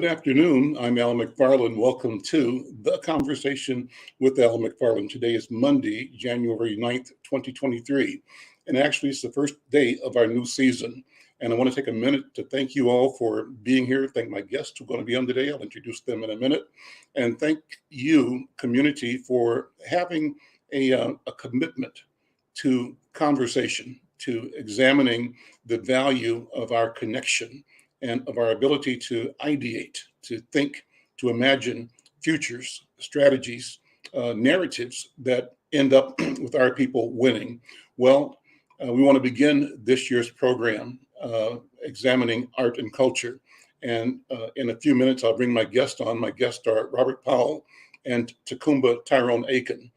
Good afternoon. I'm Al McFarlane. Welcome to The Conversation with Al McFarlane. Today is Monday, January 9th, 2023. And actually, it's the first day of our new season. And I want to take a minute to thank you all for being here. Thank my guests who are going to be on today. I'll introduce them in a minute. And thank you, community, for having a commitment to conversation, to examining the value of our connection and of our ability to ideate, to think, to imagine futures, strategies, narratives that end up with our people winning. Well, we want to begin this year's program examining art and culture. And in a few minutes, I'll bring my guest on. My guests are Robert Powell and Ta-coumba Tyrone Aiken.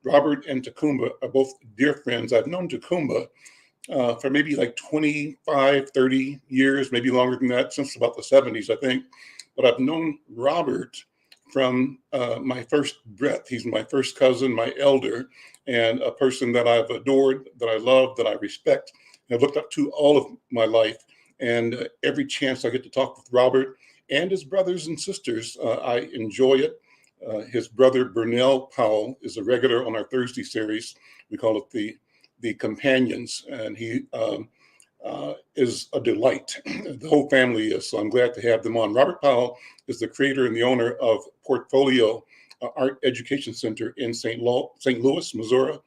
Robert and Ta-coumba are both dear friends. I've known Ta-coumba for maybe like 25, 30 years, maybe longer than that, since about the 70s, I think. But I've known Robert from my first breath. He's my first cousin, my elder, and a person that I've adored, that I love, that I respect, and I've looked up to all of my life. And every chance I get to talk with Robert and his brothers and sisters, I enjoy it. His brother, Burnell Powell, is a regular on our Thursday series. We call it the Companions, and he is a delight. The whole family is, so I'm glad to have them on. Robert Powell is the creator and the owner of Portfolio Art Education Center in St. Louis, Missouri,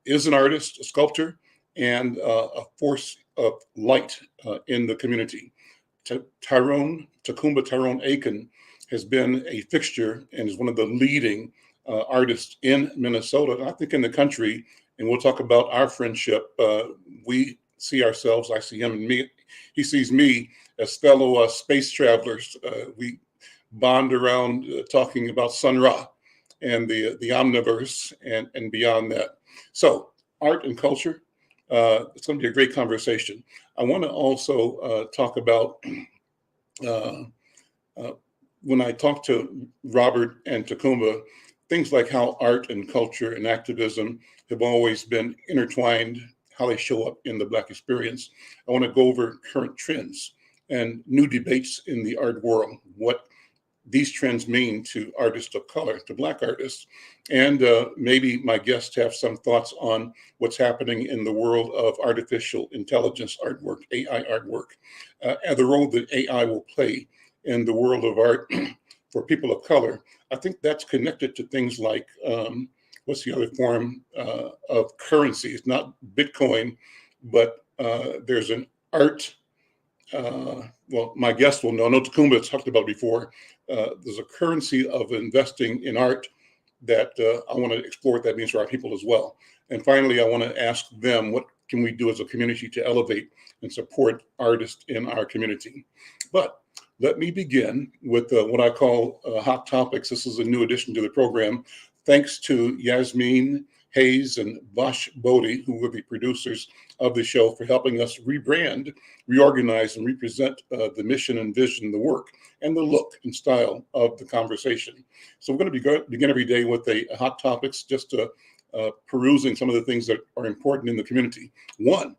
is an artist, a sculptor, and a force of light in the community. Ta-coumba Tyrone Aiken has been a fixture and is one of the leading artists in Minnesota, and I think in the country. And we'll talk about our friendship. We see ourselves, I see him and me. He sees me as fellow space travelers. We bond around talking about Sun Ra and the omniverse and beyond that. So art and culture, it's going to be a great conversation. I want to also talk about when I talk to Robert and Ta-coumba, things like how art and culture and activism have always been intertwined, how they show up in the Black experience. I want to go over current trends and new debates in the art world, what these trends mean to artists of color, to Black artists, and maybe my guests have some thoughts on what's happening in the world of artificial intelligence artwork, AI artwork, and the role that AI will play in the world of art for people of color. I think that's connected to things like, what's the other form of currency? It's not Bitcoin, but there's an art, well, my guest will know, I know Ta-coumba has talked about before, there's a currency of investing in art that I want to explore what that means for our people as well. And finally, I want to ask them, what can we do as a community to elevate and support artists in our community? But let me begin with what I call Hot Topics. This is a new addition to the program. Thanks to Yasmin Hayes and Vash Bodhi, who were the producers of the show, for helping us rebrand, reorganize, and represent the mission and vision, the work, and the look and style of the conversation. So we're going to begin every day with a Hot Topics, just perusing some of the things that are important in the community. One,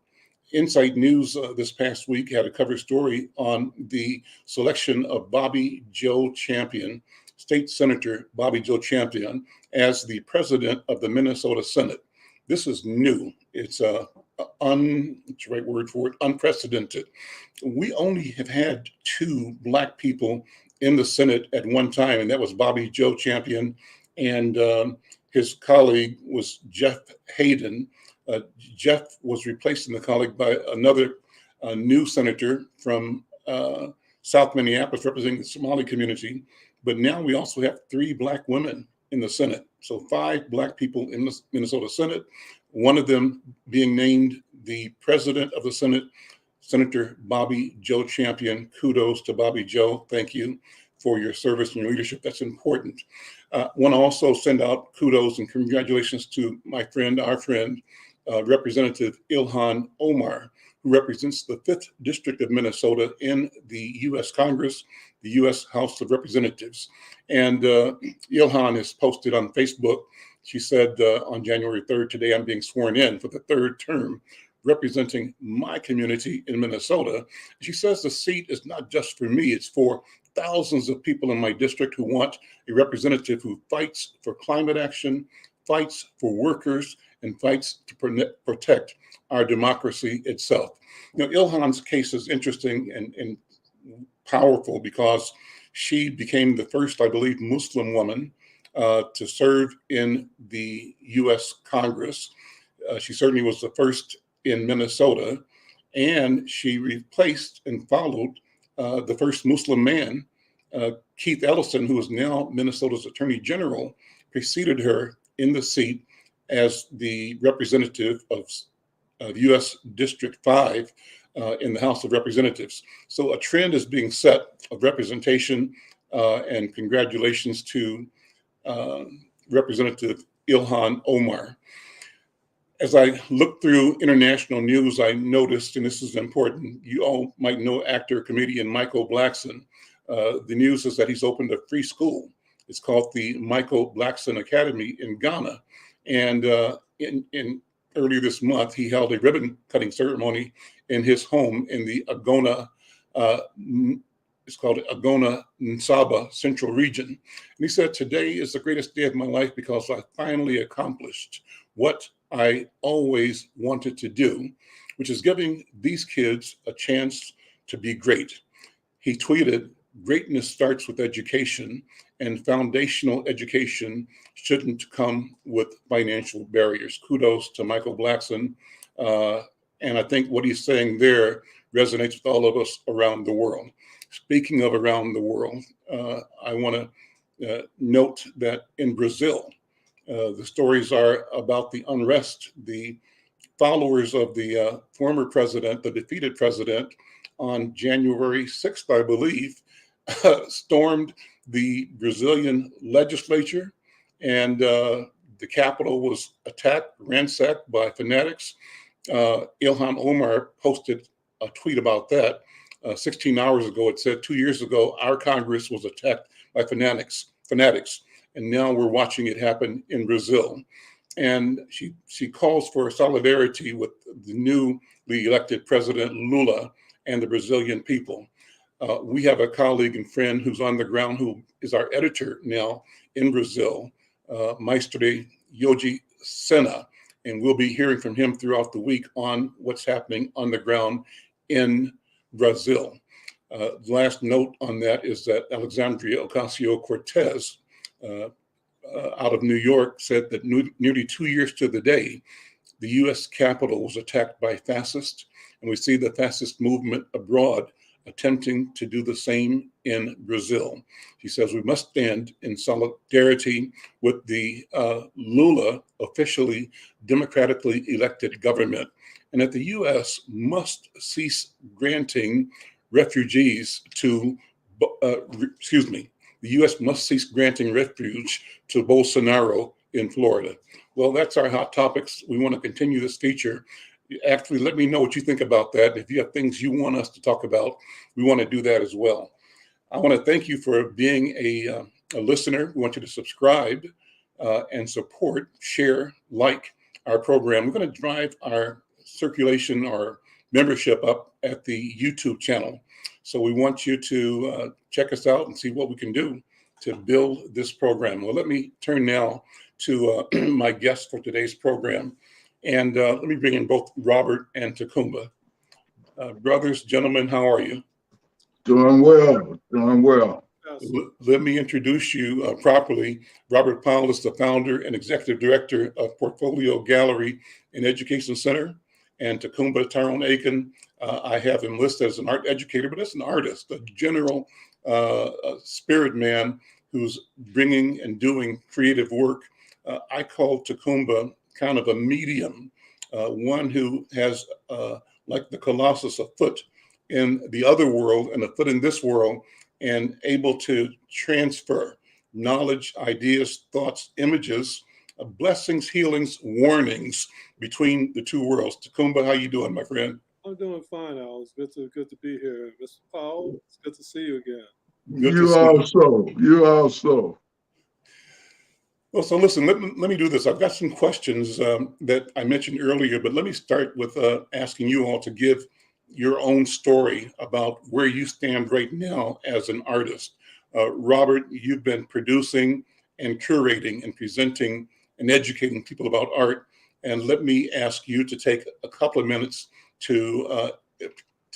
Insight News this past week had a cover story on the selection of Bobby Joe Champion, State Senator Bobby Joe Champion, as the president of the Minnesota Senate. This is new. It's what's the right word for it? Unprecedented. We only have had two Black people in the Senate at one time, and that was Bobby Joe Champion, and his colleague was Jeff Hayden. Jeff was replaced in the colleague by another new senator from South Minneapolis representing the Somali community. But now we also have three Black women in the Senate. So 5 Black people in the Minnesota Senate, one of them being named the president of the Senate, Senator Bobby Joe Champion. Kudos to Bobby Joe. Thank you for your service and your leadership. That's important. Want to also send out kudos and congratulations to my friend, our friend, Representative Ilhan Omar, who represents the 5th District of Minnesota in the U.S. Congress, the U.S. House of Representatives. And Ilhan has posted on Facebook, she said on January 3rd, today I'm being sworn in for the 3rd term, representing my community in Minnesota. She says the seat is not just for me, it's for thousands of people in my district who want a representative who fights for climate action, fights for workers, and fights to protect our democracy itself. You know, Ilhan's case is interesting and powerful because she became the first, I believe, Muslim woman to serve in the U.S. Congress. She certainly was the first in Minnesota, and she replaced and followed the first Muslim man, Keith Ellison, who is now Minnesota's Attorney General, preceded her in the seat as the representative of U.S. District 5 in the House of Representatives. So a trend is being set of representation, and congratulations to Representative Ilhan Omar. As I looked through international news, I noticed, and this is important, you all might know actor, comedian Michael Blackson. The news is that he's opened a free school. It's called the Michael Blackson Academy in Ghana. And in earlier this month, he held a ribbon cutting ceremony in his home in the Agona, it's called Agona Nsaba Central Region. And he said, "Today is the greatest day of my life because I finally accomplished what I always wanted to do, which is giving these kids a chance to be great." He tweeted, "Greatness starts with education, and foundational education shouldn't come with financial barriers." Kudos to Michael Blackson. And I think what he's saying there resonates with all of us around the world. Speaking of around the world, I want to note that in Brazil, the stories are about the unrest. The followers of the former president, the defeated president, on January 6th, I believe, stormed the Brazilian legislature, and the Capitol was attacked, ransacked by fanatics. Ilhan Omar posted a tweet about that 16 hours ago. It said, 2 years ago, our Congress was attacked by fanatics, and now we're watching it happen in Brazil. And she calls for solidarity with the newly elected President Lula and the Brazilian people. We have a colleague and friend who's on the ground, who is our editor now in Brazil, Maestre Yoji Sena, and we'll be hearing from him throughout the week on what's happening on the ground in Brazil. The last note on that is that Alexandria Ocasio-Cortez out of New York said that nearly 2 years to the day, the U.S. Capitol was attacked by fascists, and we see the fascist movement abroad attempting to do the same in Brazil. She says we must stand in solidarity with the Lula officially democratically elected government, and that the U.S. must cease granting refugees to, the U.S. must cease granting refuge to Bolsonaro in Florida. Well, that's our hot topics. We want to continue this feature. Actually, let me know what you think about that. If you have things you want us to talk about, we want to do that as well. I want to thank you for being a listener. We want you to subscribe and support, share, like our program. We're going to drive our circulation, our membership up at the YouTube channel. So we want you to check us out and see what we can do to build this program. Well, let me turn now to my guests for today's program. And let me bring in both Robert and Ta-coumba. Brothers, gentlemen, how are you? Doing well, doing well. Let me introduce you properly. Robert Powell is the founder and executive director of Portfolio Gallery and Education Center. And Ta-coumba Tyrone Aiken, I have him listed as an art educator, but as an artist, a general spirit man who's bringing and doing creative work. I call Ta-coumba kind of a medium, one who has, like the Colossus, a foot in the other world and a foot in this world, and able to transfer knowledge, ideas, thoughts, images, blessings, healings, warnings between the two worlds. Ta-coumba, how you doing, my friend? I'm doing fine, Al. It's good to be here. Mr. Powell, it's good to see you again. You also. Well, so listen, let me do this. I've got some questions that I mentioned earlier, but let me start with asking you all to give your own story about where you stand right now as an artist. Robert, you've been producing and curating and presenting and educating people about art. And let me ask you to take a couple of minutes to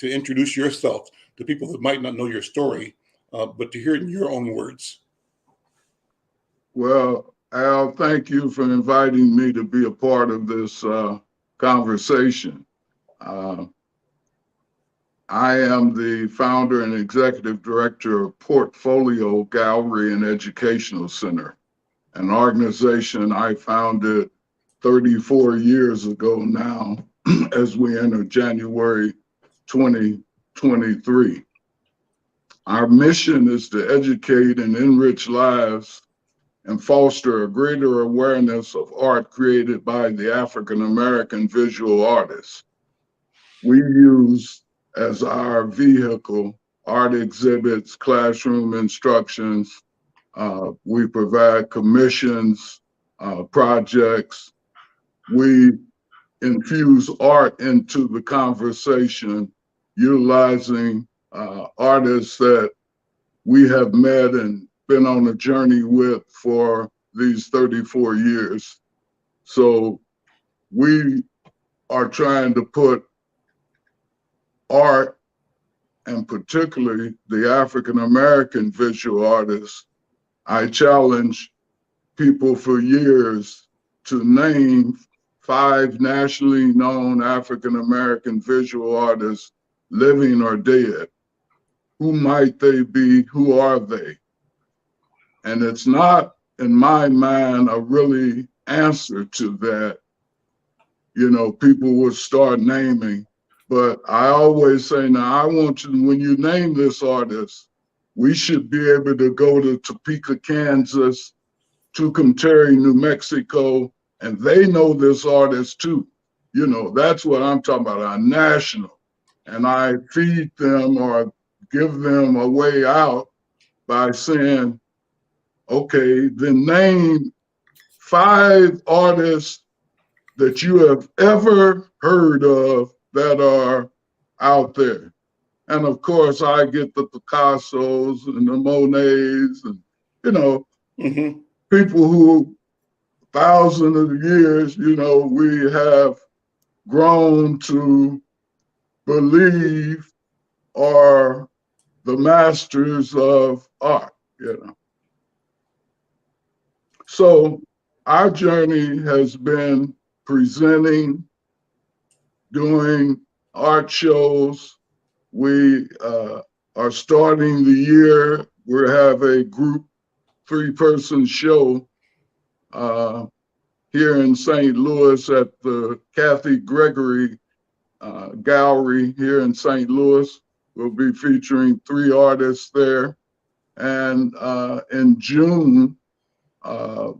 introduce yourself to people that might not know your story, but to hear it in your own words. Well, Al, thank you for inviting me to be a part of this conversation. I am the founder and executive director of Portfolio Gallery and Educational Center, an organization I founded 34 years ago now as we enter January 2023. Our mission is to educate and enrich lives and foster a greater awareness of art created by the African American visual artists. We use as our vehicle art exhibits, classroom instructions. We provide commissions, projects. We infuse art into the conversation, utilizing artists that we have met and been on a journey with for these 34 years. So we are trying to put art, and particularly the African American visual artists. I challenge people for years to name 5 nationally known African American visual artists, living or dead. Who might they be? Who are they? And it's not, in my mind, a really answer to that. You know, people will start naming, but I always say, now I want you, when you name this artist, we should be able to go to Topeka, Kansas, Tucumcari, New Mexico, and they know this artist too. You know, that's what I'm talking about, a national. And I feed them or give them a way out by saying, okay, then name 5 artists that you have ever heard of that are out there. And of course, I get the Picassos and the Monets and, you know, people who thousands of years, you know, we have grown to believe are the masters of art, you know. So our journey has been presenting, doing art shows. We are starting the year. We have a group 3-person show here in St. Louis at the Kathy Gregory Gallery here in St. Louis. We'll be featuring 3 artists there. And in June,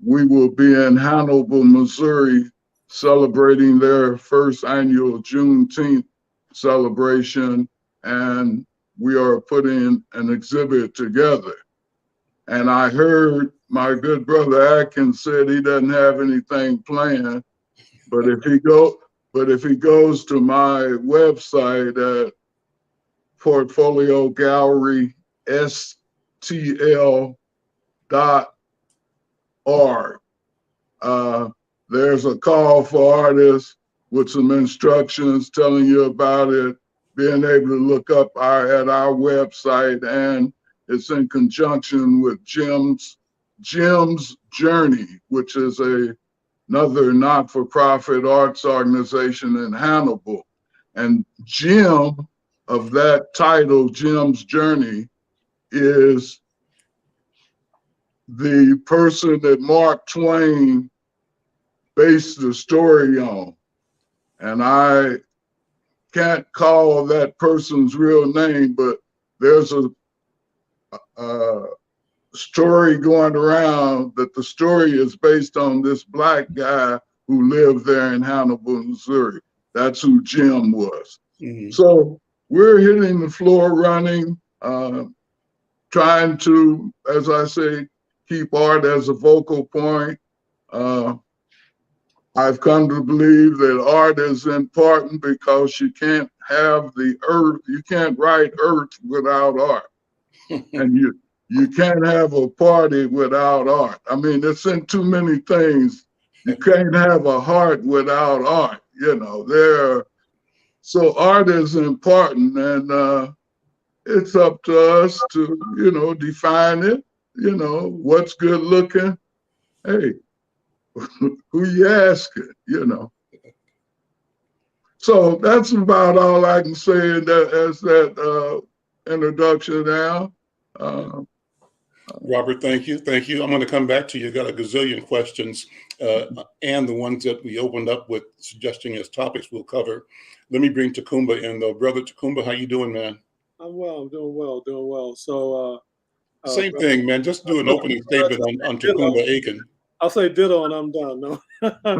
we will be in Hannibal, Missouri, celebrating their first annual Juneteenth celebration. And we are putting an exhibit together. And I heard my good brother Aiken said he doesn't have anything planned, but if he goes to my website at Portfolio Gallery STL.org, there's a call for artists with some instructions telling you about it, being able to look up at our website, and it's in conjunction with Jim's Journey, which is another not-for-profit arts organization in Hannibal. And Jim, of that title, Jim's Journey, is the person that Mark Twain based the story on. And I can't call that person's real name, but there's a story going around that the story is based on this Black guy who lived there in Hannibal, Missouri. That's who Jim was. So we're hitting the floor running, trying to, as I say, keep art as a vocal point. I've come to believe that art is important because you can't have the earth, you can't write earth without art. And you can't have a party without art. I mean, it's in too many things. You can't have a heart without art, so art is important, and it's up to us to, define it, what's good looking. Hey, who you asking, So that's about all I can say as that introduction now. Robert, thank you. Thank you. I'm going to come back to you. Got a gazillion questions, and the ones that we opened up with suggesting as topics we'll cover. Let me bring Ta-coumba in, though. Brother Ta-coumba, how you doing, man? I'm well. I'm doing well. Doing well. So same thing, man. Just do an opening statement on Ta-coumba Aiken. I'll say ditto and I'm done. No. I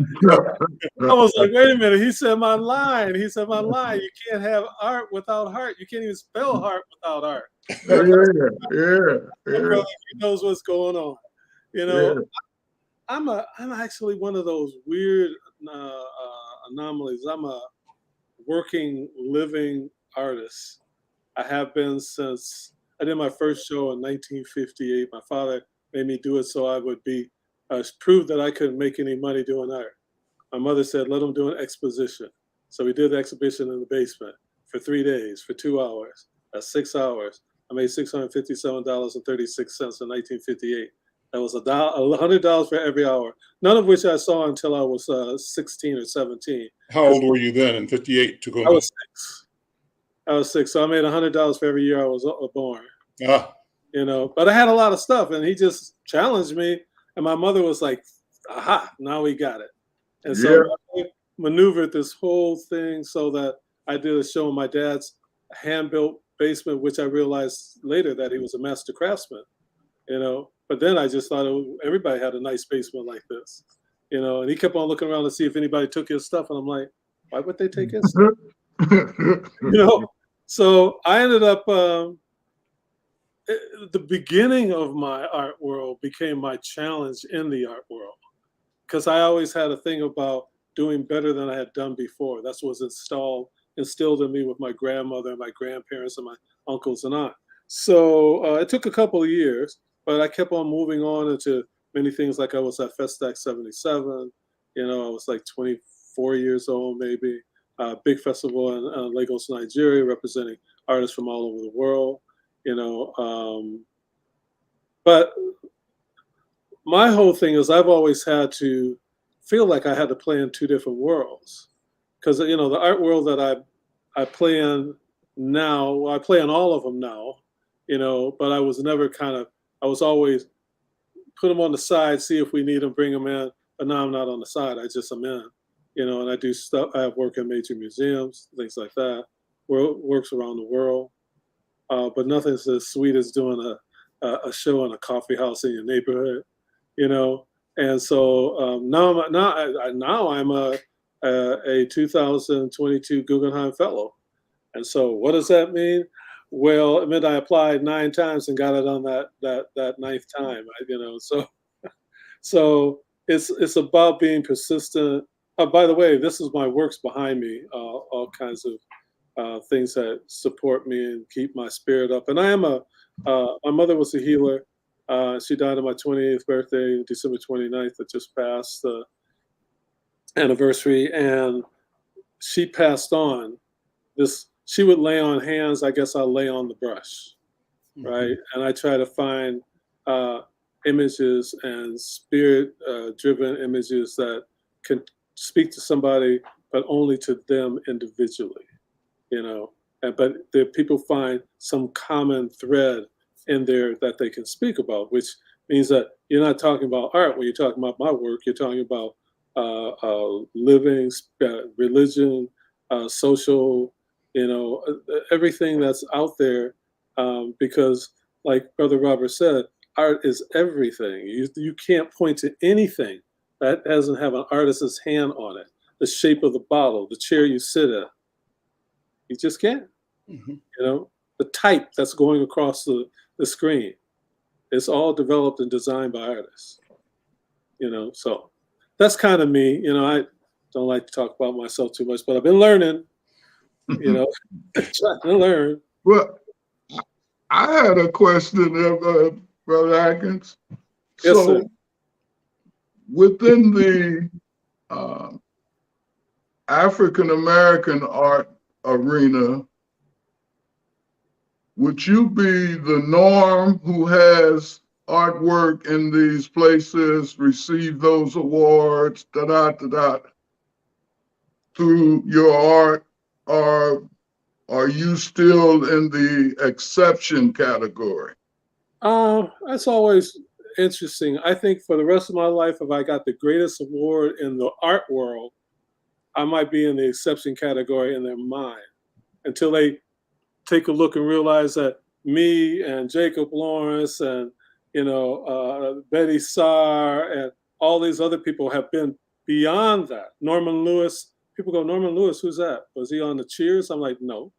was like, wait a minute. He said my line. He said my line. You can't have art without heart. You can't even spell heart without art. Yeah. He knows what's going on. I'm actually one of those weird anomalies. I'm a working, living artist. I have been since I did my first show in 1958. My father made me do it so I would be prove that I couldn't make any money doing art. My mother said, let him do an exposition. So we did the exhibition in the basement for 3 days, for 2 hours. That's 6 hours. I made $657.36 in 1958. That was $100 for every hour, none of which I saw until I was 16 or 17. How old were you then in 58? I was 6. I was 6. So I made $100 for every year I was born. But I had a lot of stuff, and he just challenged me. And my mother was like, aha, now we got it. And so I maneuvered this whole thing so that I did a show in my dad's hand-built basement, which I realized later that he was a master craftsman, But then I just thought everybody had a nice basement like this, And he kept on looking around to see if anybody took his stuff. And I'm like, why would they take his stuff? So I ended up, the beginning of my art world became my challenge in the art world, because I always had a thing about doing better than I had done before. That's what was instilled in me with my grandmother and my grandparents and my uncles and aunts. So it took a couple of years, but I kept on moving on into many things. Like I was at Festac 77, I was like 24 years old, maybe. Big festival in Lagos, Nigeria, representing artists from all over the world, But my whole thing is I've always had to feel like I had to play in two different worlds, because the art world that I play in now, well, I play in all of them now, but I was never I was always put them on the side, see if we need them, bring them in, but now I'm not on the side, I just am in, and I do stuff. I have work in major museums, things like that, works around the world, but nothing's as sweet as doing a show in a coffee house in your neighborhood, And so now I'm a 2022 Guggenheim Fellow. And so what does that mean? Well, it meant I applied 9 times and got it on that 9th time. So it's about being persistent. By the way, this is my works behind me, all kinds of things that support me and keep my spirit up. And I am my mother was a healer. She died on my 28th birthday, December 29th. That just passed the anniversary. And she passed on this. She would lay on hands. I guess I'll lay on the brush, right? And I try to find images and spirit-driven images that can speak to somebody, but only to them individually, But the people find some common thread in there that they can speak about, which means that you're not talking about art when you're talking about my work. You're talking about living, religion, social, everything that's out there, because like Brother Robert said, art is everything. You can't point to anything that doesn't have an artist's hand on it. The shape of the bottle, the chair you sit in, you just can't. The type that's going across the screen, it's all developed and designed by artists. So that's kind of me. You know, I don't like to talk about myself too much, but I've been learning. You know, trying to learn. Well, I had a question, Brother Atkins. Yes, So, sir. within the African American art arena, would you be the norm who has artwork in these places, receive those awards, through your art, or are you still in the exception category? That's always interesting. I think for the rest of my life, if I got the greatest award in the art world, I might be in the exception category in their mind until they take a look and realize that me and Jacob Lawrence and Betty Saar and all these other people have been beyond that. Norman Lewis, people go, Norman Lewis, who's that? Was he on the Cheers? I'm like, no.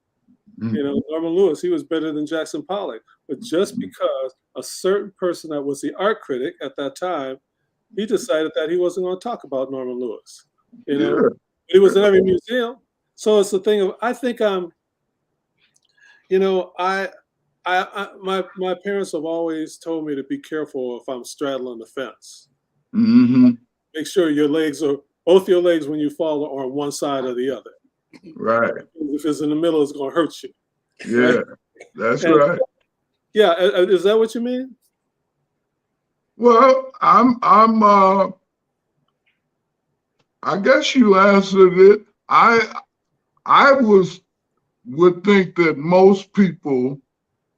Norman Lewis, he was better than Jackson Pollock. But just because a certain person that was the art critic at that time, he decided that he wasn't going to talk about Norman Lewis. But he was in every museum. So it's the thing of, I think I'm, my parents have always told me to be careful if I'm straddling the fence. Mm-hmm. Make sure both your legs when you fall are on one side or the other. Right. If it's in the middle, it's going to hurt you. Yeah, right? that's right. Yeah, is that what you mean? Well, I guess you answered it. I would think that most people,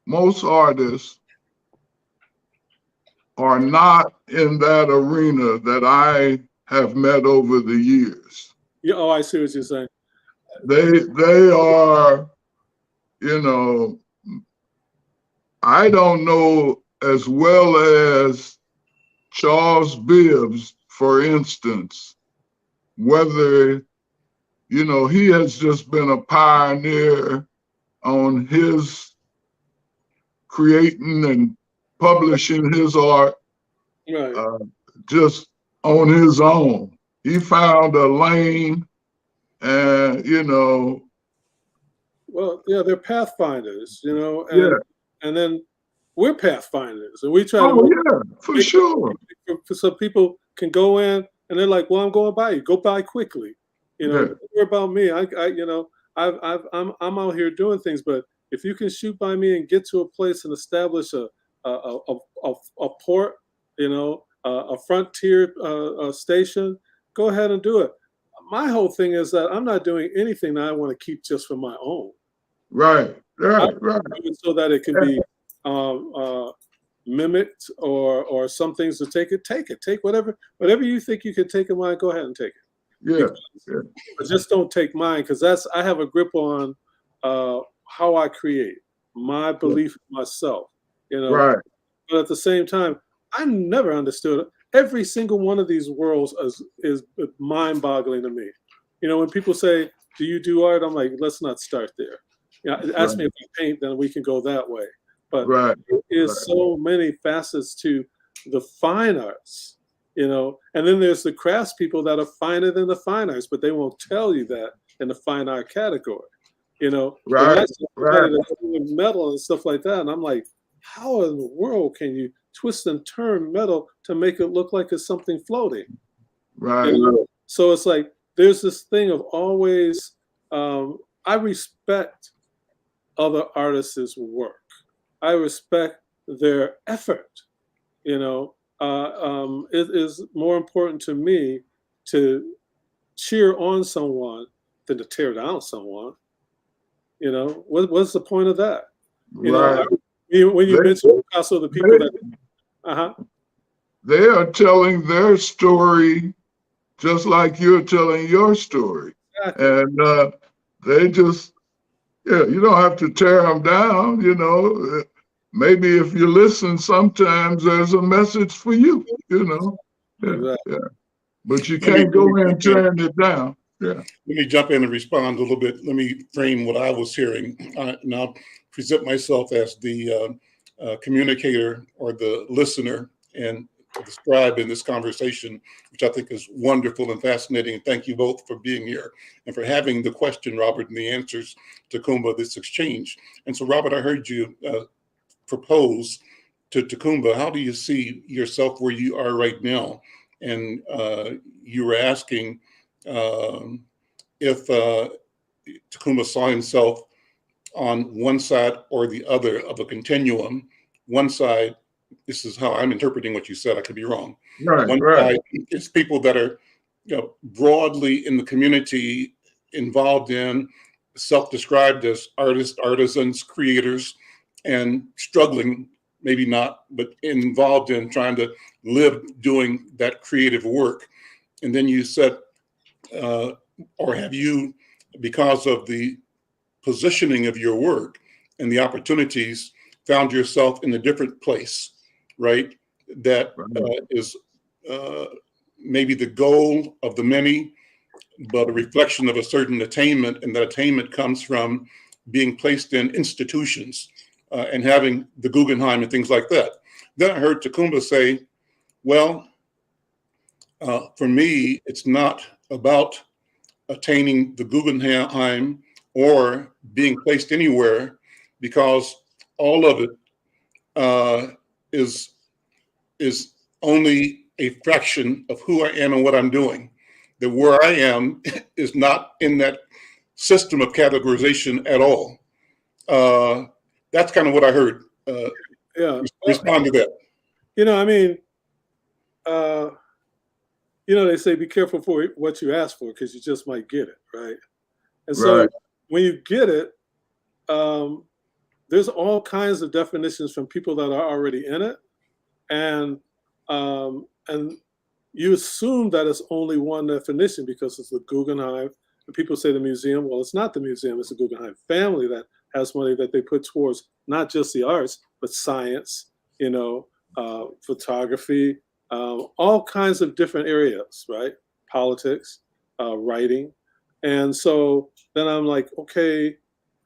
most artists are not in that arena that I have met over the years. Yeah, oh, I see what you're saying. They are, I don't know as well as Charles Bibbs, for instance, whether, he has just been a pioneer on his creating and publishing his art, Right. just on his own. He found a lane and, Well, yeah, they're pathfinders, yeah. and then we're pathfinders, and we try Oh, to yeah, for sure. so people can go in and they're like, "Well, I'm going by you. Go by quickly." Don't worry about me. I'm out here doing things, but if you can shoot by me and get to a place and establish a port, a frontier station, go ahead and do it. My whole thing is that I'm not doing anything that I want to keep just for my own. Right. So that it can be mimicked or some things to take it. Take whatever you think you can take of mine. Go ahead and take it. Yeah. But just don't take mine, because I have a grip on how I create, my belief in myself. Right. But at the same time, I never understood it. Every single one of these worlds is mind-boggling to me. When people say, "Do you do art?" I'm like, let's not start there. Ask me if I paint, then we can go that way. But there is so many facets to the fine arts, and then there's the crafts people that are finer than the fine arts, but they won't tell you that in the fine art category. Right. Metal and stuff like that, and I'm like, how in the world can you twist and turn metal to make it look like it's something floating? Right. So it's like there's this thing of always. I respect other artists' work. I respect their effort. It is more important to me to cheer on someone than to tear down someone. What's the point of that? Right. When you mention Picasso, the people they are telling their story just like you're telling your story. Exactly. And they just, you don't have to tear them down, Maybe if you listen, sometimes there's a message for you, Exactly. Yeah. But you can't go in and tear it down. Yeah. Let me jump in and respond a little bit. Let me frame what I was hearing. Now, present myself as the communicator or the listener. And scribe in this conversation, which I think is wonderful and fascinating. And thank you both for being here and for having the question, Robert, and the answers to Ta-coumba, this exchange. And so, Robert, I heard you propose to Ta-coumba, how do you see yourself where you are right now? And you were asking if Ta-coumba saw himself on one side or the other of a continuum. One side, this is how I'm interpreting what you said, I could be wrong. Right, One right. side is people that are, broadly in the community, involved in, self-described as artists, artisans, creators, and struggling, maybe not, but involved in trying to live doing that creative work. And then you said, or have you, because of the positioning of your work and the opportunities, found yourself in a different place, right? That is maybe the goal of the many, but a reflection of a certain attainment, and that attainment comes from being placed in institutions and having the Guggenheim and things like that. Then I heard Ta-coumba say, well, for me, it's not about attaining the Guggenheim or being placed anywhere, because all of it is only a fraction of who I am and what I'm doing. That where I am is not in that system of categorization at all. That's kind of what I heard. Yeah. Respond to that. They say be careful for what you ask for, because you just might get it, right? And so when you get it, there's all kinds of definitions from people that are already in it, and you assume that it's only one definition because it's the Guggenheim. And people say the museum. Well, it's not the museum. It's the Guggenheim family that has money that they put towards not just the arts, but science, photography, all kinds of different areas, right? Politics, writing. And so then I'm like, okay.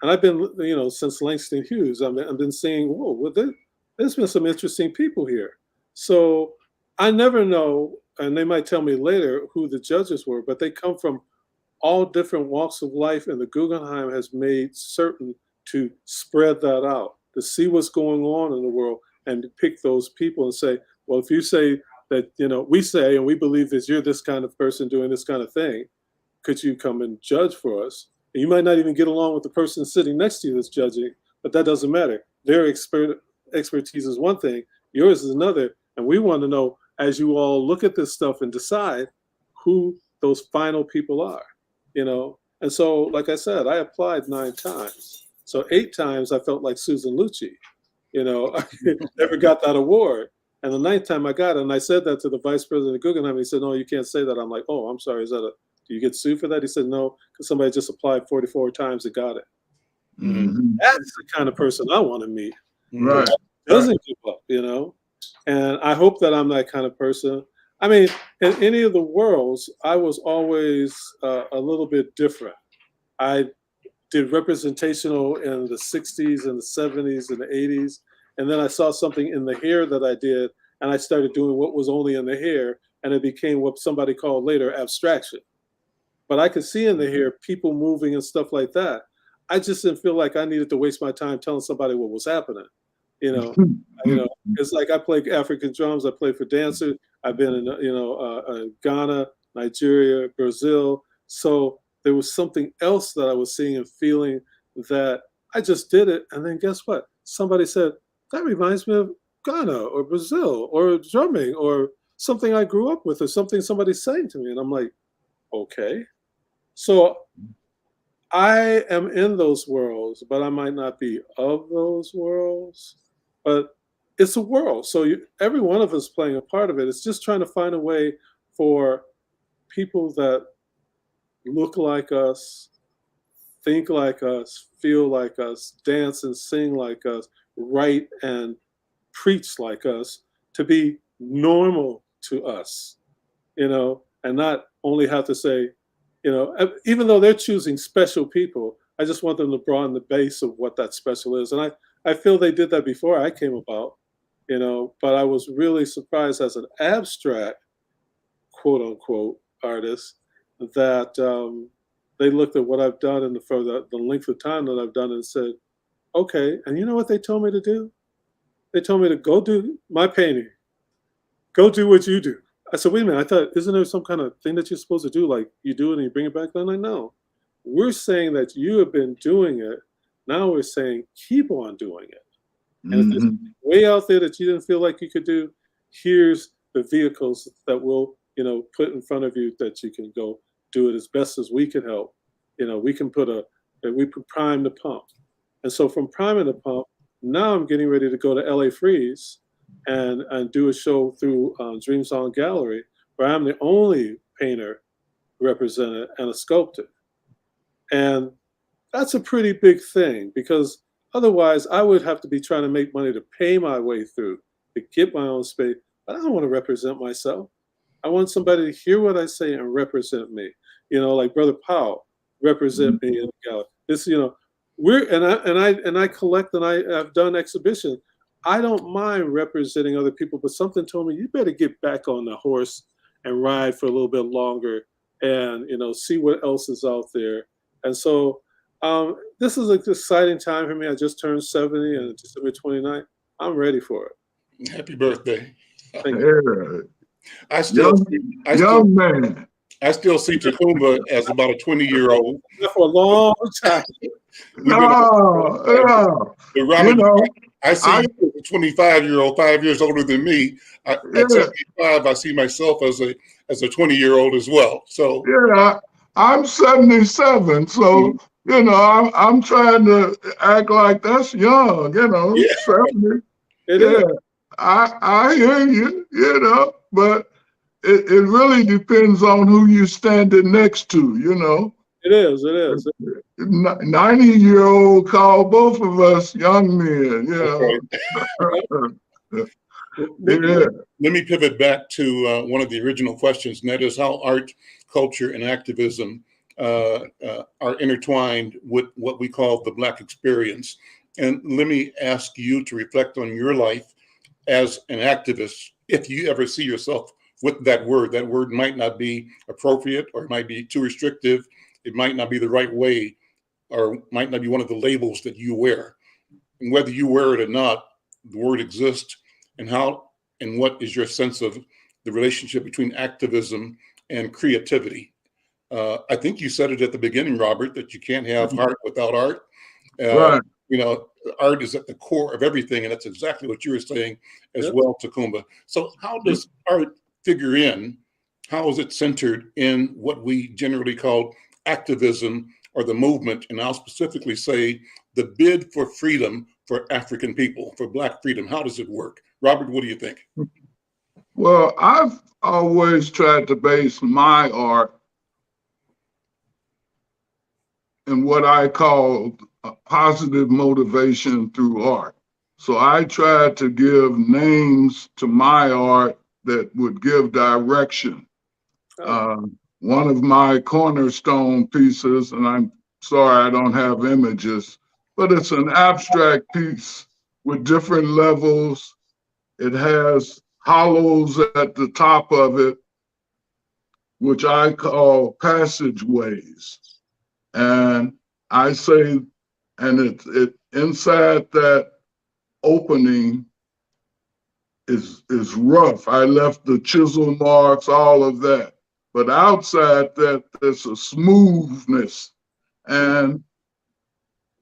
And I've been, since Langston Hughes, I've been seeing, whoa, there's been some interesting people here. So I never know, and they might tell me later who the judges were, but they come from all different walks of life, and the Guggenheim has made certain to spread that out, to see what's going on in the world, and to pick those people and say, well, if you say that, we say and we believe that you're this kind of person doing this kind of thing, could you come and judge for us? And you might not even get along with the person sitting next to you that's judging, but that doesn't matter. Their expertise is one thing, yours is another, and we want to know, as you all look at this stuff and decide who those final people are, And so, like I said, I applied 9 times. So 8 times I felt like Susan Lucci, I never got that award. And the 9th time I got it, and I said that to the vice president of Guggenheim. He said, no, you can't say that. I'm like, oh, I'm sorry. Do you get sued for that? He said, no, because somebody just applied 44 times and got it. Mm-hmm. That's the kind of person I want to meet. Right. Doesn't give up, And I hope that I'm that kind of person. I mean, in any of the worlds, I was always a little bit different. I did representational in the 60s and the 70s and the 80s. And then I saw something in the hair that I did, and I started doing what was only in the hair, and it became what somebody called later abstraction. But I could see in the hair people moving and stuff like that. I just didn't feel like I needed to waste my time telling somebody what was happening. It's like I play African drums. I play for dancers. I've been in, Ghana, Nigeria, Brazil. So there was something else that I was seeing and feeling that I just did it. And then guess what? Somebody said, that reminds me of Ghana or Brazil or drumming or something I grew up with or something somebody's saying to me. And I'm like, okay. So I am in those worlds, but I might not be of those worlds. But it's a world. So every one of us playing a part of it. It's just trying to find a way for people that look like us, think like us, feel like us, dance and sing like us, write and preach like us, to be normal to us, and not only have to say, even though they're choosing special people, I just want them to broaden the base of what that special is. And I feel they did that before I came about. you know, but I was really surprised as an abstract, quote unquote, artist that they looked at what I've done and for the length of time that I've done and said, okay, and you know what they told me to do? They told me to go do my painting, go do what you do. I said, wait a minute, I thought, isn't there some kind of thing that you're supposed to do? Like you do it and you bring it back? Then I know. We're saying that you have been doing it. Now we're saying keep on doing it. And if there's way out there that you didn't feel like you could do, here's the vehicles that we'll, you know, put in front of you that you can go do it as best as we can help. You know, we can prime the pump. And so from priming the pump, now I'm getting ready to go to LA Freeze and do a show through Dream Song Gallery, where I'm the only painter represented and a sculptor. And that's a pretty big thing, because otherwise I would have to be trying to make money to pay my way through, to get my own space. But I don't want to represent myself. I want somebody to hear what I say and represent me. You know, like Brother Powell, represent me in the gallery. This, you know, I collect and I've done exhibitions. I don't mind representing other people, but something told me you better get back on the horse and ride for a little bit longer and, you know, see what else is out there. And so this is an exciting time for me. I just turned 70 on December 29th. I'm ready for it. Happy birthday. Thank you. I still see Ta-coumba as about a 20-year-old. For a long time. No, Robert, you know, I see you as a 25-year-old, 5 years older than me. At 75, I see myself as a 20-year-old as well. So yeah, I'm 77, so you know, I'm trying to act like that's young, you know, 70. It is. I hear you, you know, but it really depends on who you're standing next to, you know. It is. 90-year-old call both of us young men, you know. Let me pivot back to one of the original questions, and that is how art, culture, and activism are intertwined with what we call the Black experience. And let me ask you to reflect on your life as an activist. If you ever see yourself with that word might not be appropriate, or it might be too restrictive. It might not be the right way, or might not be one of the labels that you wear. And whether you wear it or not, the word exists. And how and what is your sense of the relationship between activism and creativity? I think you said it at the beginning, Robert, that you can't have art without art. Right. You know, art is at the core of everything, and that's exactly what you were saying as well, Ta-coumba. So how does art figure in? How is it centered in what we generally call activism, or the movement, and I'll specifically say the bid for freedom for African people, for Black freedom? How does it work? Robert, what do you think? Well, I've always tried to base my art in what I call a positive motivation through art. So I tried to give names to my art that would give direction. One of my cornerstone pieces, and I'm sorry I don't have images, but it's an abstract piece with different levels. It has hollows at the top of it, which I call passageways. And I say, and it inside that opening is rough. I left the chisel marks, all of that. But outside that, there's a smoothness. And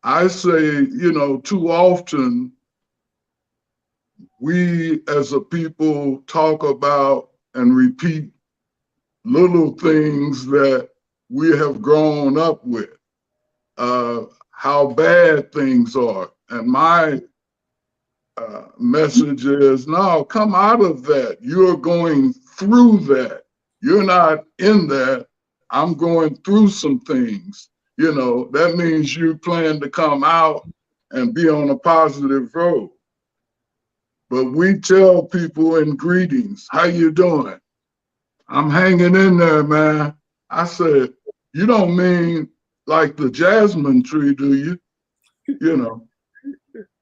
I say, you know, too often we as a people talk about and repeat little things that we have grown up with, how bad things are. And my message is, no, come out of that. You're going through that. You're not in that. I'm going through some things. You know, that means you plan to come out and be on a positive road. But we tell people in greetings, how you doing? I'm hanging in there, man. I said, you don't mean like the jasmine tree, do you? You know,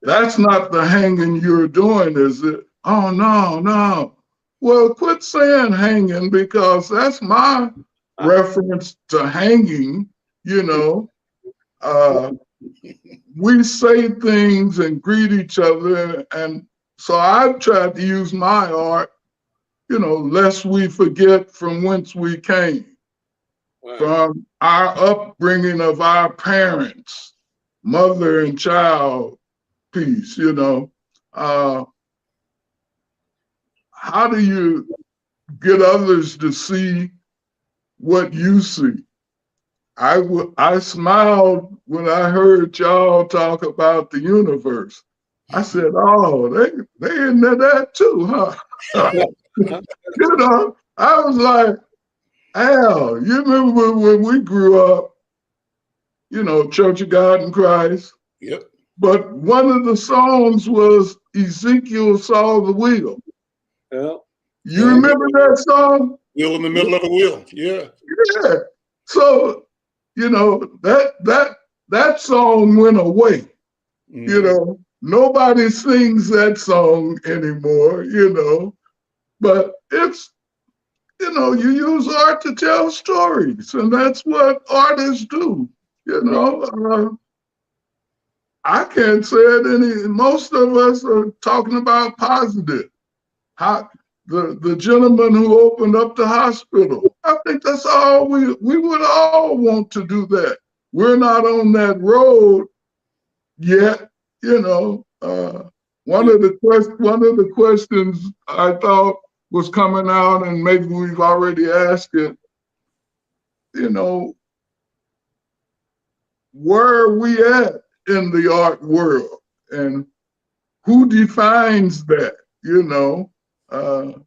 that's not the hanging you're doing, is it? Oh, no, no. Well, quit saying hanging, because that's my reference to hanging, you know. We say things and greet each other. And so I've tried to use my art, you know, lest we forget from whence we came, from our upbringing of our parents, mother and child piece, you know. How do you get others to see what you see? I smiled when I heard y'all talk about the universe. I said, "Oh, they into that too, huh?" You know, I was like, "Al, you remember when we grew up? You know, Church of God in Christ." Yep. But one of the songs was Ezekiel saw the wheel. Yeah. You remember that song? Wheel in the middle of a wheel. Yeah. Yeah. So, you know, that song went away. You know, nobody sings that song anymore, you know. But it's, you know, you use art to tell stories, and that's what artists do, you know. I can't say it any, most of us are talking about positive. How the gentleman who opened up the hospital, I think that's all we would all want to do that. We're not on that road yet, you know. One of the questions I thought was coming out, and maybe we've already asked it, you know, where are we at in the art world, and who defines that, you know?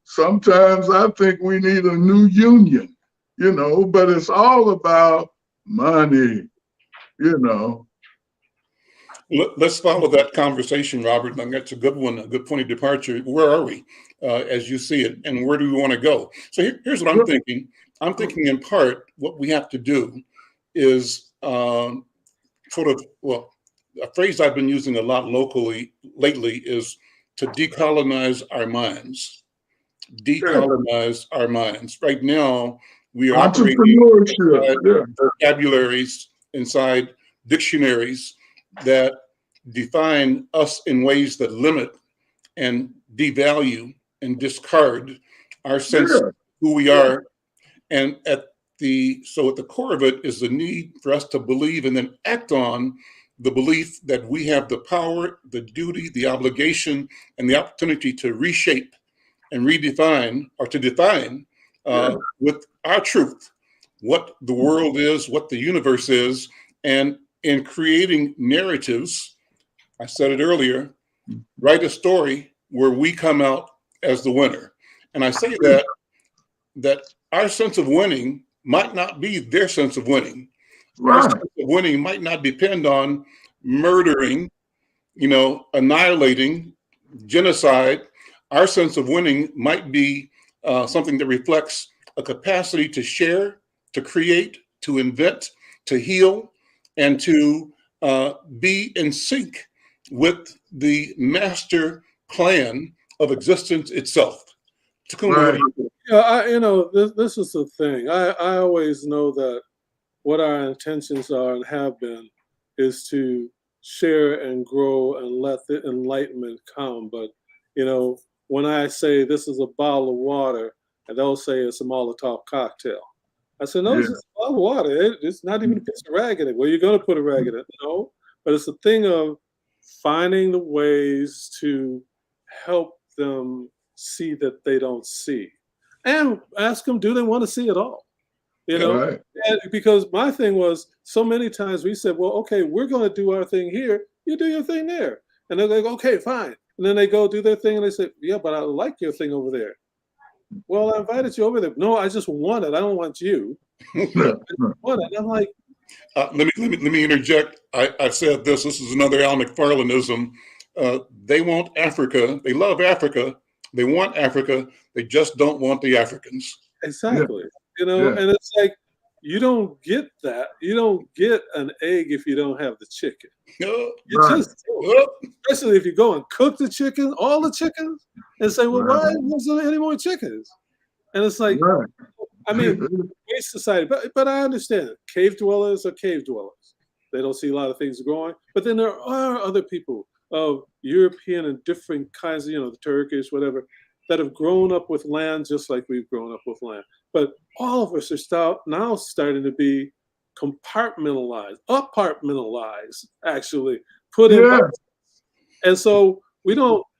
Sometimes I think we need a new union, you know, but it's all about money, you know. Let's follow that conversation, Robert. I think that's a good one, a good point of departure. Where are we as you see it, and where do we want to go? So here's what I'm thinking. I'm thinking in part what we have to do is sort of, well, a phrase I've been using a lot locally lately is to decolonize our minds. Decolonize our minds. Right now, we are operating inside vocabularies, inside dictionaries that define us in ways that limit and devalue and discard our sense of who we are. And at the core of it is the need for us to believe and then act on the belief that we have the power, the duty, the obligation, and the opportunity to reshape and redefine, or to define with our truth what the world is, what the universe is, and in creating narratives, I said it earlier, write a story where we come out as the winner. And I say that our sense of winning might not be their sense of winning. Our sense of winning might not depend on murdering, you know, annihilating, genocide. Our sense of winning might be something that reflects a capacity to share, to create, to invent, to heal, and to be in sync with the master plan of existence itself. Ta-coumba, what do you think? Yeah, you know, this is the thing. I always know that what our intentions are and have been is to share and grow and let the enlightenment come. But, you know, when I say this is a bottle of water, and they'll say it's a Molotov cocktail, I said, no, it's just a bottle of water. It's not even a piece of rag in it. Well, you're going to put a rag in it. No, but it's a thing of finding the ways to help them see that they don't see. And ask them, do they want to see it all? You know, and because my thing was so many times we said, well, okay, we're going to do our thing here. You do your thing there. And they're like, okay, fine. And then they go do their thing and they say, yeah, but I like your thing over there. Well, I invited you over there. No, I just want it. I don't want you. I just want it. And I'm like, let me interject. I said this is another Al McFarlaneism. They want Africa. They love Africa. They want Africa. They just don't want the Africans. Exactly. You know, and it's like, you don't get that. You don't get an egg if you don't have the chicken. You Right. just don't. Especially if you go and cook the chicken, all the chickens, and say, well, why wasn't there any more chickens? And it's like, Right. I mean, waste society. But I understand it. Cave dwellers are cave dwellers. They don't see a lot of things growing. But then there are other people of European and different kinds of, the Turkish, whatever, that have grown up with land just like we've grown up with land. But all of us are now starting to be compartmentalized, actually, put in boxes. And so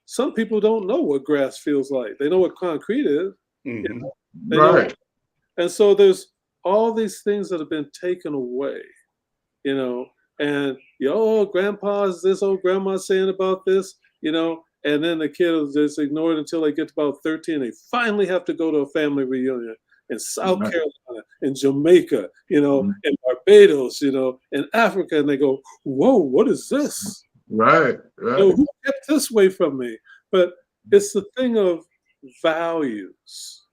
some people don't know what grass feels like. They know what concrete is. Mm-hmm. Right. And so there's all these things that have been taken away, and grandpa's this, grandma's saying about this, and then the kid will just ignore it until they get to about 13. They finally have to go to a family reunion in South Carolina, in Jamaica, in Barbados, in Africa, and they go, whoa, what is this? Right. Who kept this way from me? But it's the thing of values,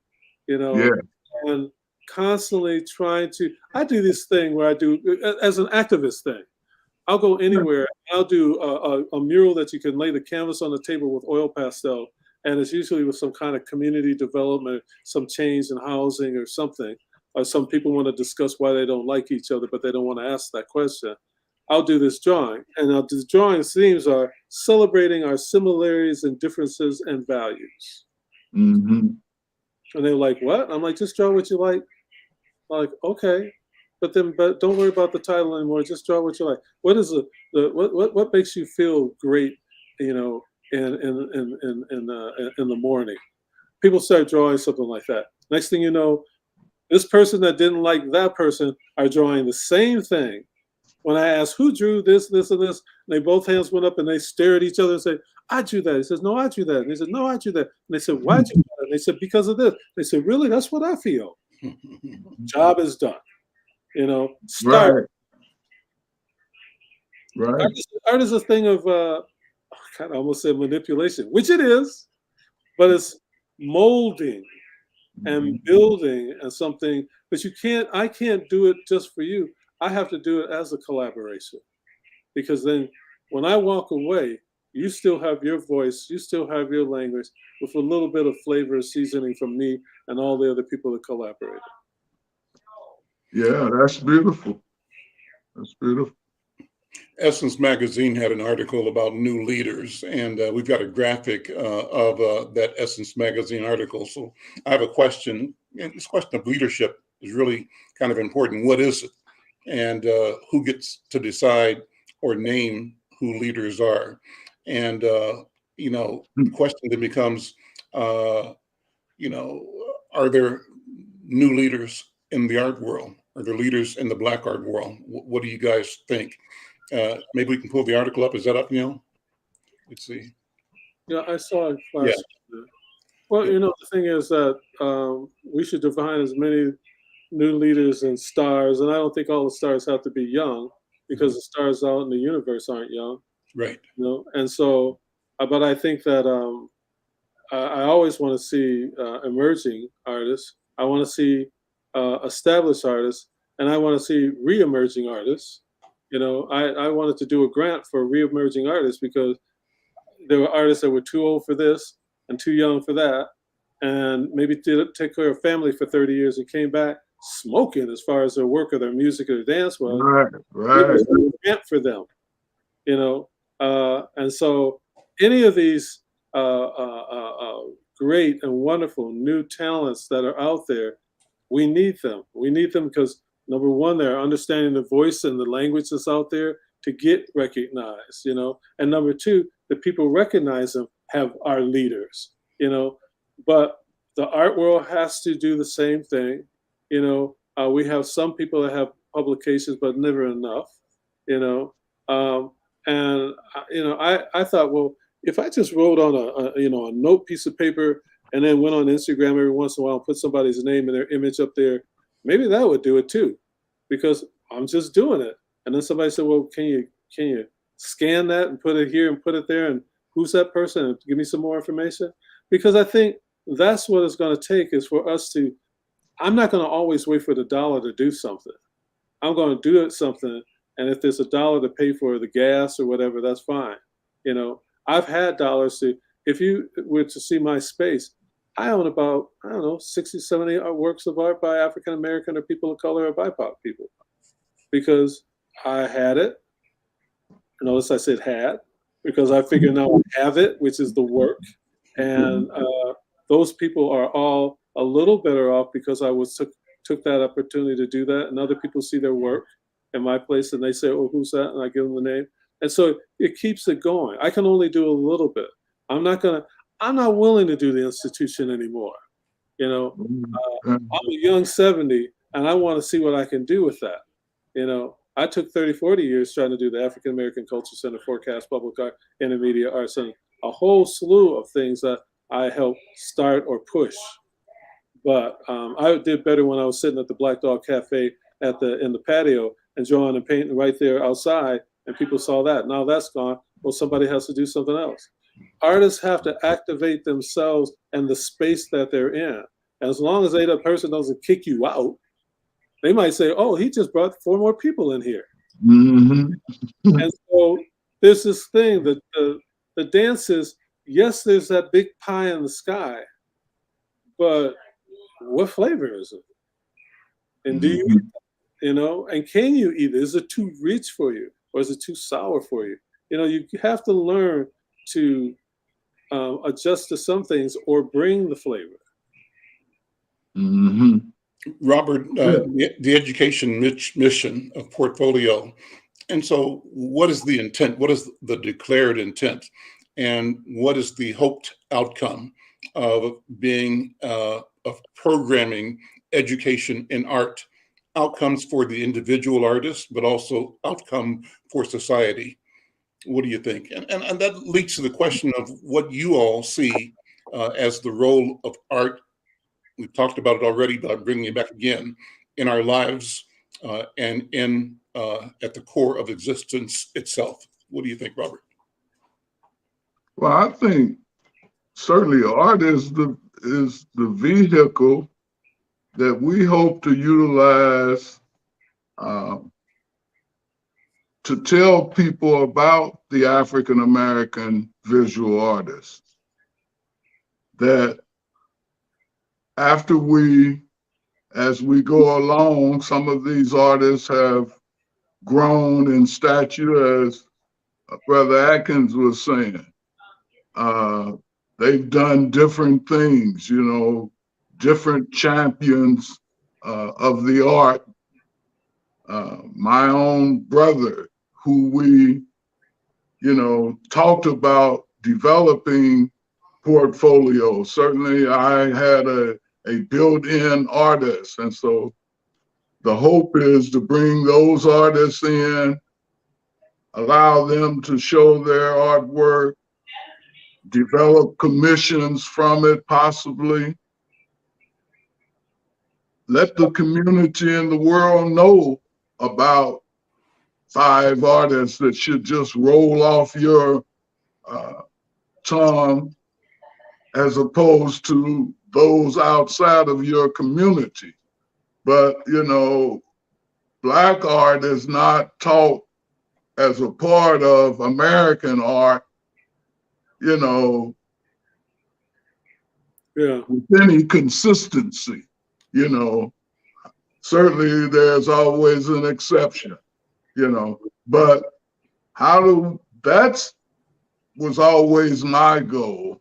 and constantly trying to, I do this thing where I do, as an activist thing, I'll go anywhere. I'll do a mural that you can lay the canvas on the table with oil pastel, and it's usually with some kind of community development, some change in housing or something. Or some people want to discuss why they don't like each other, but they don't want to ask that question. I'll do this drawing, and the drawing themes are celebrating our similarities and differences and values. Mm-hmm. And they're like, what? I'm like, just draw what you like. I'm like, okay. But don't worry about the title anymore. Just draw what you like. What is what makes you feel great, in the morning? People start drawing something like that. Next thing you know, this person that didn't like that person are drawing the same thing. When I asked who drew this, this, and this, and they both hands went up and they stare at each other and say, I drew that. He says, no, I drew that. And he said, no, I drew that. And they said, why'd you do that? And they said, because of this. They said, really? That's what I feel. Job is done. Start. Right. Art is a thing of, I almost said manipulation, which it is, but it's molding and building and something. But I can't do it just for you. I have to do it as a collaboration, because then when I walk away, you still have your voice, you still have your language with a little bit of flavor and seasoning from me and all the other people that collaborated. Yeah, that's beautiful. That's beautiful. Essence Magazine had an article about new leaders, and we've got a graphic of that Essence Magazine article. So I have a question, and this question of leadership is really kind of important. What is it? And who gets to decide or name who leaders are? And, the question then becomes, are there new leaders in the art world? Are there leaders in the Black art world? What do you guys think? Maybe we can pull the article up. Is that up, Neil? Let's see. Yeah, I saw it last. Yeah. Well, the thing is that we should define as many new leaders and stars, and I don't think all the stars have to be young, because the stars out in the universe aren't young. Right. And so, but I think that I always want to see emerging artists. I want to see established artists, and I want to see re-emerging artists. I wanted to do a grant for re-emerging artists because there were artists that were too old for this and too young for that, and maybe did take care of family for 30 years and came back smoking as far as their work or their music or their dance was. Right. It was a grant for them, and so any of these great and wonderful new talents that are out there, we need them. We need them because, number one, they're understanding the voice and the language that's out there to get recognized, and number two, the people recognize them are leaders, but the art world has to do the same thing. We have some people that have publications, but never enough, and I thought, well, if I just wrote on a note piece of paper and then went on Instagram every once in a while and put somebody's name and their image up there, maybe that would do it too, because I'm just doing it. And then somebody said, well, can you scan that and put it here and put it there, and who's that person, and give me some more information? Because I think that's what it's going to take, is for us to, I'm not going to always wait for the dollar to do something. I'm going to do something, and if there's a dollar to pay for the gas or whatever, that's fine. You know, I've had dollars to, if you were to see my space, I own about, I don't know, 60, 70 works of art by African American or people of color or BIPOC people, because I had it. Notice I said had, because I figure now I have it, which is the work. And those people are all a little better off because I took that opportunity to do that. And other people see their work in my place and they say, oh, who's that? And I give them the name. And so it keeps it going. I can only do a little bit. I'm not willing to do the institution anymore. You know, I'm a young 70 and I want to see what I can do with that. You know, I took 30, 40 years trying to do the African American Culture Center, Forecast, Public Art, Intermediate Arts, and a whole slew of things that I helped start or push. But I did better when I was sitting at the Black Dog Cafe in the patio and drawing and painting right there outside, and people saw that. Now that's gone. Well, somebody has to do something else. Artists have to activate themselves and the space that they're in. And as long as that person doesn't kick you out, they might say, oh, he just brought 4 more people in here. Mm-hmm. And so there's this thing that the dance is, yes, there's that big pie in the sky, but what flavor is it? And do you eat it? You know, and can you eat it? Is it too rich for you, or is it too sour for you? You know, you have to learn to adjust to some things or bring the flavor. Mm-hmm. Robert, the education mission of Portfolio. And so what is the intent? What is the declared intent? And what is the hoped outcome of being of programming education in art? Outcomes for the individual artist, but also outcome for society. What do you think? And that leads to the question of what you all see as the role of art. We've talked about it already, but I'm bringing it back again in our lives and in at the core of existence itself. What do you think, Robert? Well, I think certainly art is the vehicle that we hope to utilize to tell people about the African American visual artists. That after as we go along, some of these artists have grown in stature, as Brother Atkins was saying. They've done different things, you know, different champions of the art. My own brother, who we, you know, talked about developing portfolio. Certainly I had a built-in artist. And so the hope is to bring those artists in, allow them to show their artwork, develop commissions from it possibly. Let the community and the world know about 5 artists that should just roll off your tongue, as opposed to those outside of your community. But, you know, Black art is not taught as a part of American art, you know, with any consistency. You know, certainly there's always an exception, you know, but that was always my goal.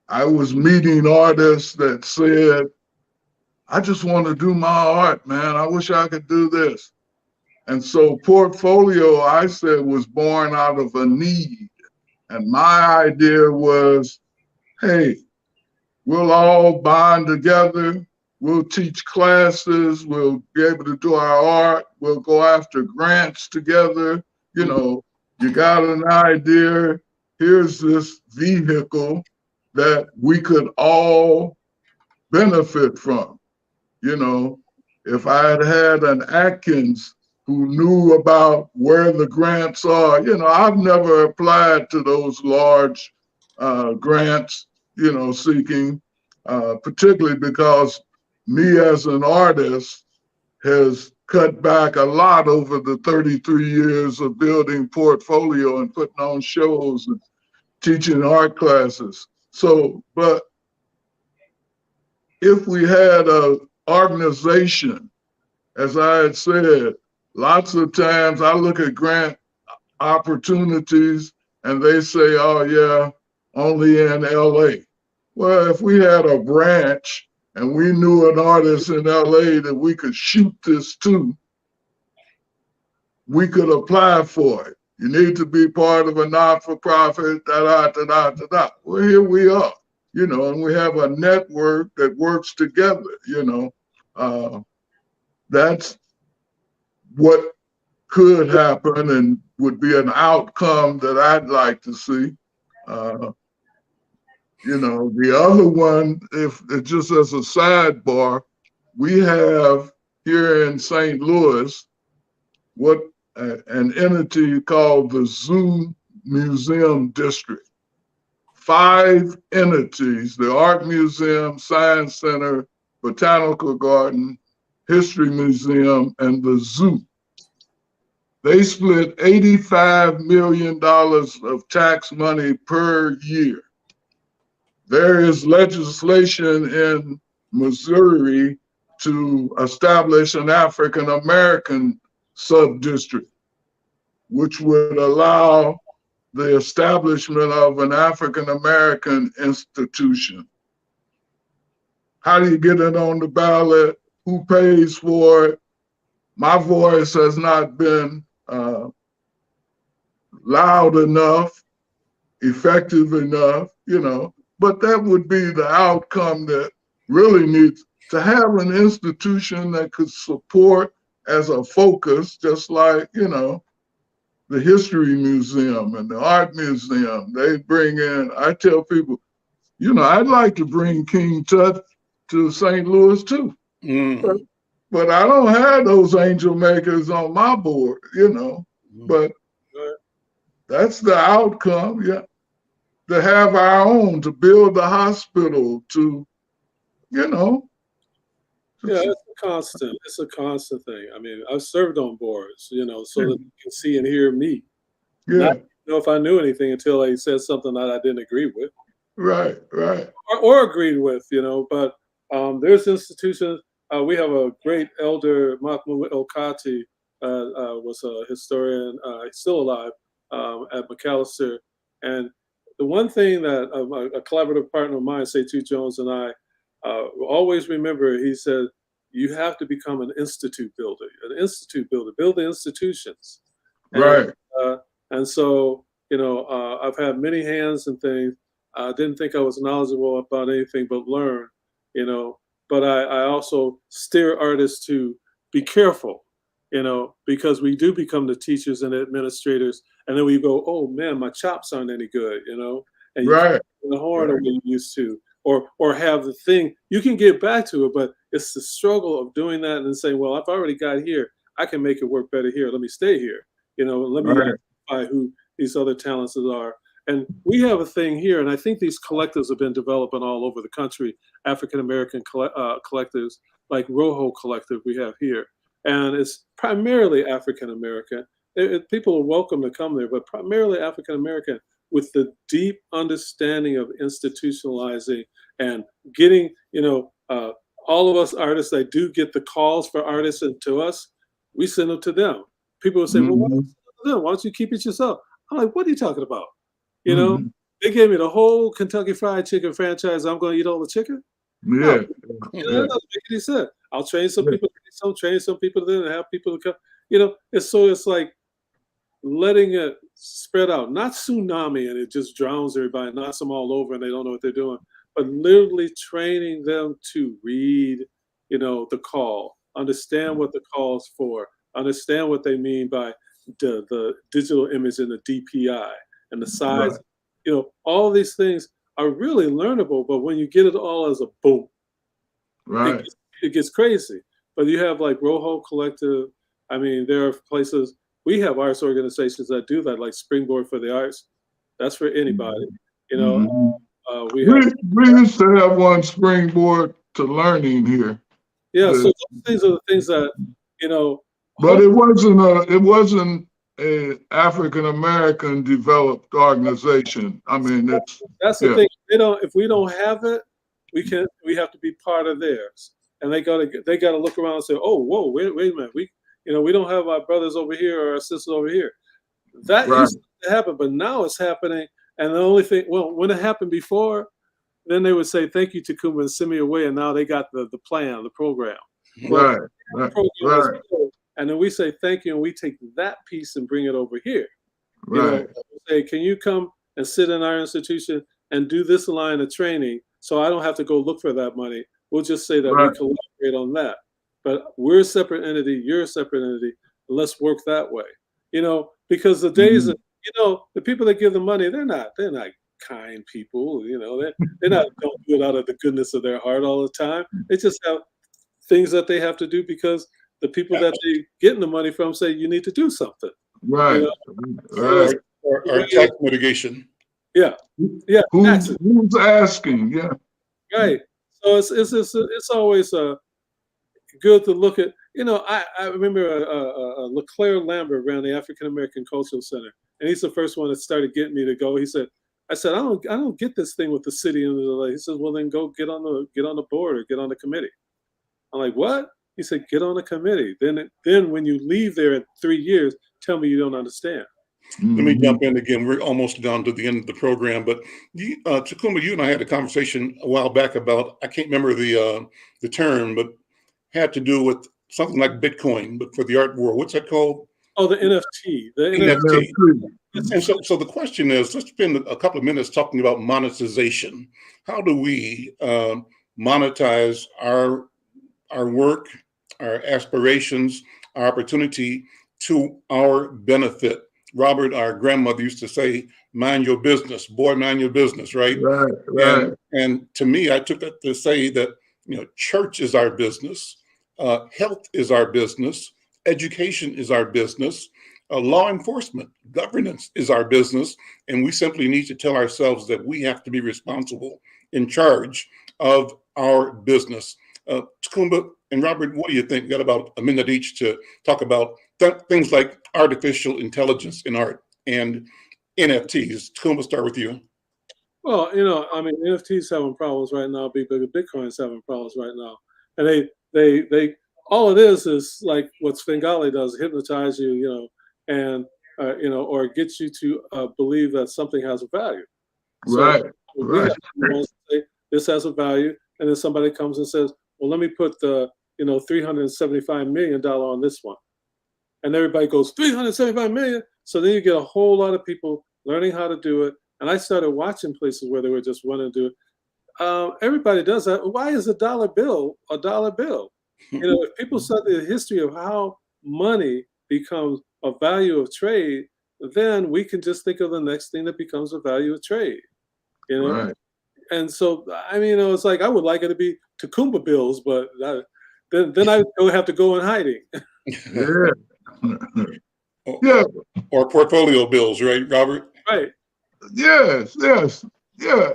I was meeting artists that said, I just want to do my art, man. I wish I could do this. And so Portfolio, I said, was born out of a need. And my idea was, hey, we'll all bond together. We'll teach classes. We'll be able to do our art. We'll go after grants together. You know, you got an idea. Here's this vehicle that we could all benefit from. You know, if I had had an Atkins who knew about where the grants are, you know, I've never applied to those large grants, you know, seeking, particularly because me as an artist has cut back a lot over the 33 years of building portfolio and putting on shows and teaching art classes. So, but if we had an organization, as I had said, lots of times I look at grant opportunities and they say, oh yeah, only in LA. Well, if we had a branch and we knew an artist in LA that we could shoot this to, we could apply for it. You need to be part of a not-for-profit, da-da-da-da-da-da. Well, here we are, you know, and we have a network that works together, you know. That's what could happen and would be an outcome that I'd like to see. You know, the other one, if just as a sidebar, we have here in St. Louis what an entity called the Zoo Museum District. 5 entities: the Art Museum, Science Center, Botanical Garden, History Museum, and the Zoo. They split $85 million of tax money per year. There is legislation in Missouri to establish an African American sub-district, which would allow the establishment of an African American institution. How do you get it on the ballot? Who pays for it? My voice has not been loud enough, effective enough, you know, but that would be the outcome that really needs to have an institution that could support as a focus, just like, you know, the History Museum and the Art Museum. They bring in, I tell people, you know, I'd like to bring King Tut to St. Louis too. Mm. But I don't have those angel makers on my board, you know, but that's the outcome, yeah. To have our own, to build the hospital, to, you know. Yeah, it's a constant thing. I mean, I've served on boards, you know, so that you can see and hear me. Yeah. Not know if I knew anything until they said something that I didn't agree with. Right, right. Or agreed with, you know, but there's institutions. We have a great elder, McFarlane was a historian, still alive, at McAllister. And the one thing that a collaborative partner of mine, Setu Jones, and I always remember, he said, you have to become an institute builder, build the institutions. Right. And so, you know, I've had many hands and things. I didn't think I was knowledgeable about anything but learn, you know, but I also steer artists to be careful, you know, because we do become the teachers and administrators, and then we go, oh man, my chops aren't any good, you know, and you can't the horn the way you used to, or have the thing, you can get back to it, but it's the struggle of doing that and then saying, well, I've already got here, I can make it work better here, let me stay here, you know, let me identify who these other talents are. And we have a thing here, and I think these collectives have been developing all over the country, African-American collectives, like Rojo Collective we have here. And it's primarily African-American. People are welcome to come there, but primarily African-American, with the deep understanding of institutionalizing and getting, you know, all of us artists that do get the calls for artists and to us, we send them to them. People will say, well, why don't you send it to them? Why don't you keep it yourself? I'm like, what are you talking about? You know, they gave me the whole Kentucky Fried Chicken franchise. I'm going to eat all the chicken. Yeah, no, you know, that doesn't make any sense. I'll train some people, train some people, then have people to come. You know, it's like letting it spread out, not tsunami and it just drowns everybody, knocks them all over, and they don't know what they're doing. But literally training them to read, you know, the call, understand what the call's for, understand what they mean by the digital image and the DPI. And the size, you know, all these things are really learnable, but when you get it all as a boom, it gets crazy. But you have like Rojo Collective. I mean, there are places, we have arts organizations that do that, like Springboard for the Arts. That's for anybody, you know. We used to have one, Springboard to Learning, here. Yeah, so those things are the things that, you know. But it wasn't a African American developed organization. I mean, that's the thing. If we don't have it, we have to be part of theirs. And they gotta look around and say, oh, whoa, wait a minute. We don't have our brothers over here or our sisters over here. That used to happen, but now it's happening. And the only thing, well, when it happened before, then they would say, thank you, Ta-coumba, and send me away. And now they got the plan, the program. Well, right. And then we say, thank you. And we take that piece and bring it over here. Right. Say, can you come and sit in our institution and do this line of training? So I don't have to go look for that money. We'll just say that we collaborate on that. But we're a separate entity. You're a separate entity. Let's work that way. Because the days that, the people that give the money, they're not kind people. They're not don't do it out of the goodness of their heart all the time. They just have things that they have to do because the people that they getting the money from say you need to do something. Right. Or tax mitigation. Yeah. Who's asking? Yeah. Right. So it's always good to look at. I remember LeClaire Lambert ran the African American Cultural Center, and he's the first one that started getting me to go. I said, I don't get this thing with the city. And he says, well, then go get on the board or get on the committee. I'm like, what? He said, get on the committee. Then when you leave there at 3 years, tell me you don't understand. Let me jump in again. We're almost down to the end of the program, but Ta-coumba, you and I had a conversation a while back about, I can't remember the term, but had to do with something like Bitcoin, but for the art world. What's that called? Oh, the NFT. NFT. And so the question is, let's spend a couple of minutes talking about monetization. How do we monetize our work, our aspirations, our opportunity to our benefit? Robert, our grandmother used to say, mind your business, boy, mind your business, right? Right. And to me, I took that to say that, church is our business, health is our business, education is our business, law enforcement, governance is our business. And we simply need to tell ourselves that we have to be responsible, in charge of our business. Ta-coumba and Robert, what do you think? Got about a minute each to talk about things like artificial intelligence in art and NFTs. Ta-coumba, start with you. Well, NFTs having problems right now. Bitcoin's having problems right now, and they all it is like what Svengali does: hypnotize you, and or get you to believe that something has a value. Right. Say, this has a value, and then somebody comes and says, "Well, let me put the $375 million on this one," and everybody goes $375 million. So then you get a whole lot of people learning how to do it. And I started watching places where they were just wanting to do it. Everybody does that. Why is a dollar bill a dollar bill? If people study the history of how money becomes a value of trade, then we can just think of the next thing that becomes a value of trade. Right. And so, it's like I would like it to be Ta-coumba bills, but then I would have to go in hiding. Yeah. Or portfolio bills, right, Robert? Right. Yes. Yeah.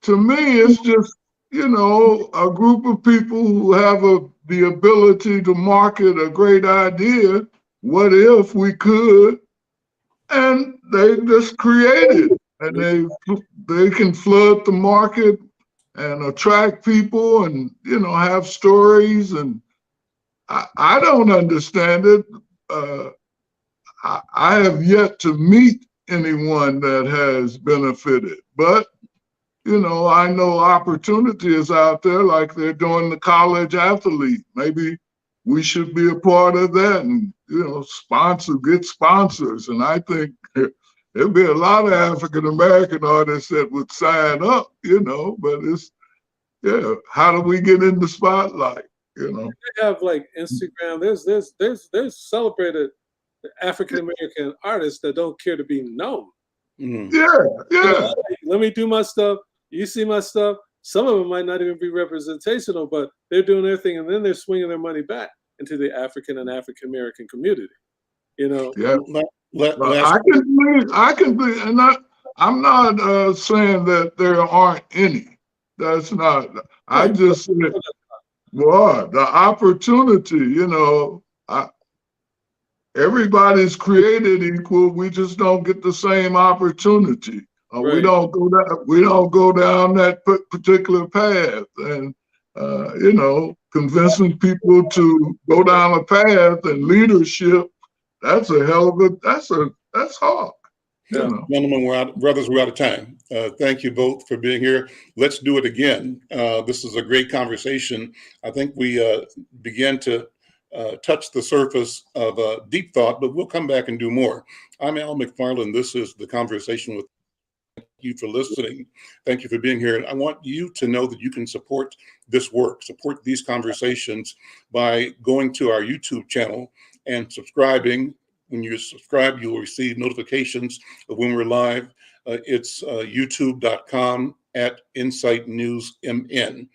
To me, it's just, a group of people who have the ability to market a great idea. What if we could? And they just create it, and they can flood the market and attract people, and have stories. And I don't understand it. I have yet to meet anyone that has benefited, but I know opportunity is out there, like they're doing the college athlete. Maybe we should be a part of that and get sponsors. And I think there'd be a lot of African American artists that would sign up, but it's how do we get in the spotlight? They have like Instagram. There's celebrated African American artists that don't care to be known. Yeah. Let me do my stuff. You see my stuff. Some of them might not even be representational, but they're doing their thing, and then they're swinging their money back into the African and African American community. Yeah. I can be, and I'm not saying that there aren't any. That's not. I just Boy, the opportunity, everybody's created equal. We just don't get the same opportunity. We Right. don't go down. We don't go down that particular path, and convincing people to go down a path and leadership. That's a hell of a. That's hard. Yeah. Gentlemen, brothers, we're out of time. Thank you both for being here. Let's do it again. This is a great conversation. I think we began to touch the surface of deep thought, but we'll come back and do more. I'm Al McFarlane. This is The Conversation with. Thank you for listening. Thank you for being here. And I want you to know that you can support this work, support these conversations by going to our YouTube channel and subscribing. When you subscribe, you'll receive notifications of when we're live. It's youtube.com/InsightNewsMN.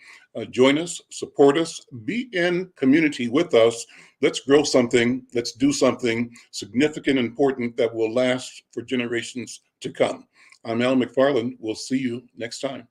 Join us, support us, be in community with us. Let's grow something. Let's do something significant and important that will last for generations to come. I'm Al McFarlane. We'll see you next time.